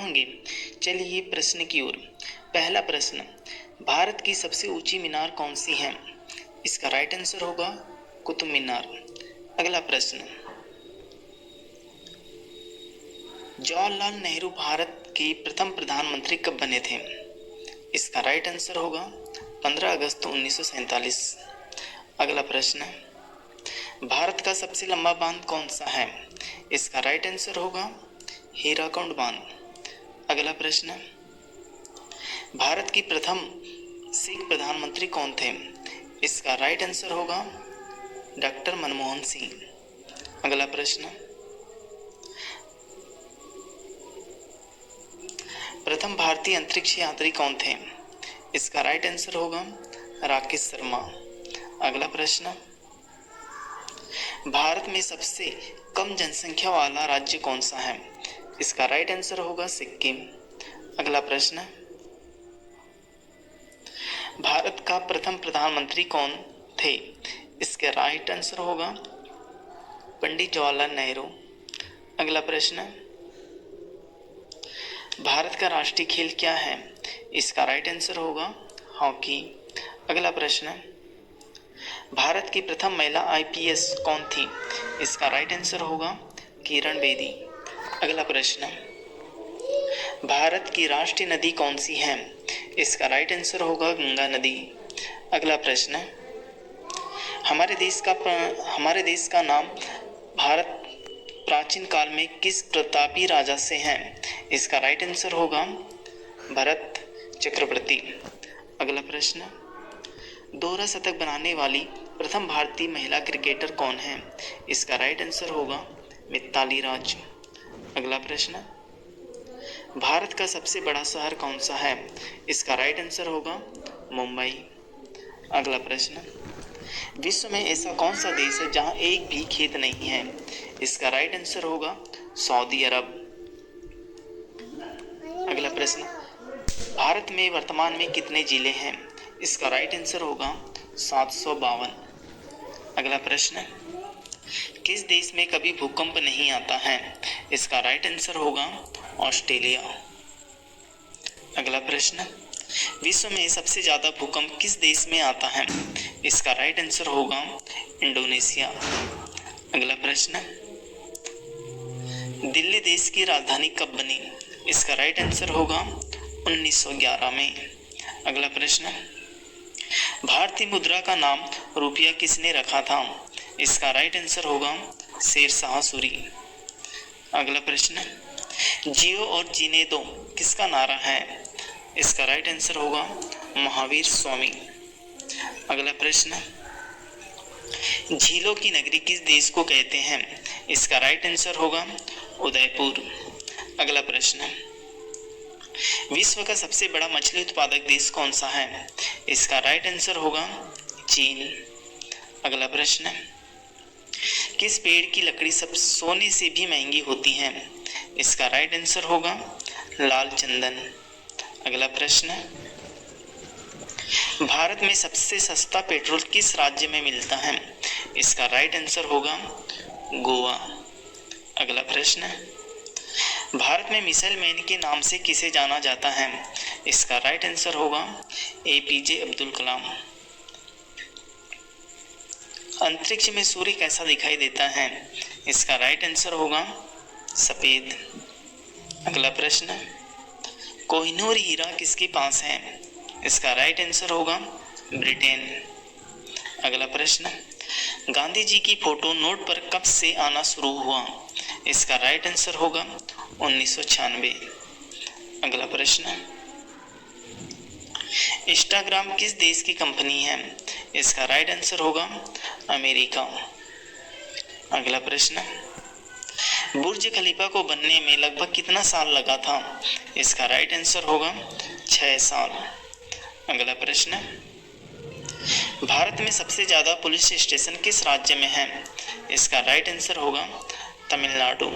होंगे। चलिए प्रश्न की ओर। पहला प्रश्न, भारत की सबसे ऊंची मीनार कौन सी है? इसका राइट आंसर होगा कुतुब मीनार। अगला प्रश्न, जवाहरलाल नेहरू भारत के प्रथम प्रधानमंत्री कब बने थे? इसका राइट आंसर होगा 15 अगस्त 1947। अगला प्रश्न, भारत का सबसे लंबा बांध कौन सा है? इसका राइट आंसर होगा हीराकुंड बांध। अगला प्रश्न, भारत की प्रथम सिख प्रधानमंत्री कौन थे? इसका राइट आंसर होगा डॉक्टर मनमोहन सिंह। अगला प्रश्न, प्रथम भारतीय अंतरिक्ष यात्री कौन थे? इसका राइट आंसर होगा राकेश शर्मा। अगला प्रश्न, भारत में सबसे कम जनसंख्या वाला राज्य कौन सा है? इसका राइट आंसर होगा सिक्किम। अगला प्रश्न, भारत का प्रथम प्रधानमंत्री कौन थे? इसका राइट आंसर होगा पंडित जवाहरलाल नेहरू। अगला प्रश्न, भारत का राष्ट्रीय खेल क्या है? इसका राइट आंसर होगा हॉकी। अगला प्रश्न, भारत की प्रथम महिला आईपीएस कौन थी? इसका राइट आंसर होगा किरण बेदी। अगला प्रश्न, भारत की राष्ट्रीय नदी कौन सी है? इसका राइट आंसर होगा गंगा नदी। अगला प्रश्न, हमारे देश का नाम भारत प्राचीन काल में किस प्रतापी राजा से है? इसका राइट आंसर होगा भरत चक्रवर्ती। अगला प्रश्न, दोहरा शतक बनाने वाली प्रथम भारतीय महिला क्रिकेटर कौन है? इसका राइट आंसर होगा मिताली राज। अगला प्रश्न, भारत का सबसे बड़ा शहर कौन सा है? इसका राइट आंसर होगा मुंबई। अगला प्रश्न, विश्व में ऐसा कौन सा देश है जहां एक भी खेत नहीं है? इसका राइट आंसर होगा सऊदी अरब। अगला प्रश्न, भारत में वर्तमान में कितने जिले हैं? इसका राइट आंसर होगा 752। अगला प्रश्न, किस देश में कभी भूकंप नहीं आता है? इसका राइट आंसर होगा ऑस्ट्रेलिया। अगला प्रश्न, विश्व में सबसे ज्यादा भूकंप किस देश में आता है? इसका राइट आंसर होगा इंडोनेशिया। अगला प्रश्न, दिल्ली देश की राजधानी कब बनी? इसका राइट आंसर होगा 1911 में। अगला प्रश्न, भारतीय मुद्रा का नाम रुपया किसने रखा था? इसका राइट आंसर होगा शेरशाह सूरी। अगला प्रश्न, जियो और जीने दो किसका नारा है? इसका राइट आंसर होगा महावीर स्वामी। अगला प्रश्न, झीलों की नगरी किस देश को कहते हैं? इसका राइट आंसर होगा उदयपुर। अगला प्रश्न, विश्व का सबसे बड़ा मछली उत्पादक देश कौन सा है? इसका राइट आंसर होगा चीन। अगला प्रश्न, किस पेड़ की लकड़ी सब सोने से भी महंगी होती है? इसका राइट आंसर होगा लाल चंदन। अगला प्रश्न, भारत में सबसे सस्ता पेट्रोल किस राज्य में मिलता है? इसका राइट आंसर होगा गोवा। अगला प्रश्न, भारत में मिसाइल मैन के नाम से किसे जाना जाता है? इसका राइट आंसर होगा एपीजे अब्दुल कलाम। अंतरिक्ष में सूर्य कैसा दिखाई देता है? इसका राइट आंसर होगा सफेद। अगला प्रश्न, कोहिनूर हीरा किसके पास है? इसका राइट आंसर होगा ब्रिटेन। अगला प्रश्न, गांधी जी की फोटो नोट पर कब से आना शुरू हुआ? इसका राइट आंसर होगा 1996। अगला प्रश्न, इंस्टाग्राम किस देश की कंपनी है? इसका राइट आंसर होगा अमेरिका। अगला प्रश्न, बुर्ज खलीफा को बनने में लगभग कितना साल लगा था? इसका राइट आंसर होगा 6 साल। अगला प्रश्न, भारत में सबसे ज्यादा पुलिस स्टेशन किस राज्य में है? इसका राइट आंसर होगा तमिलनाडु।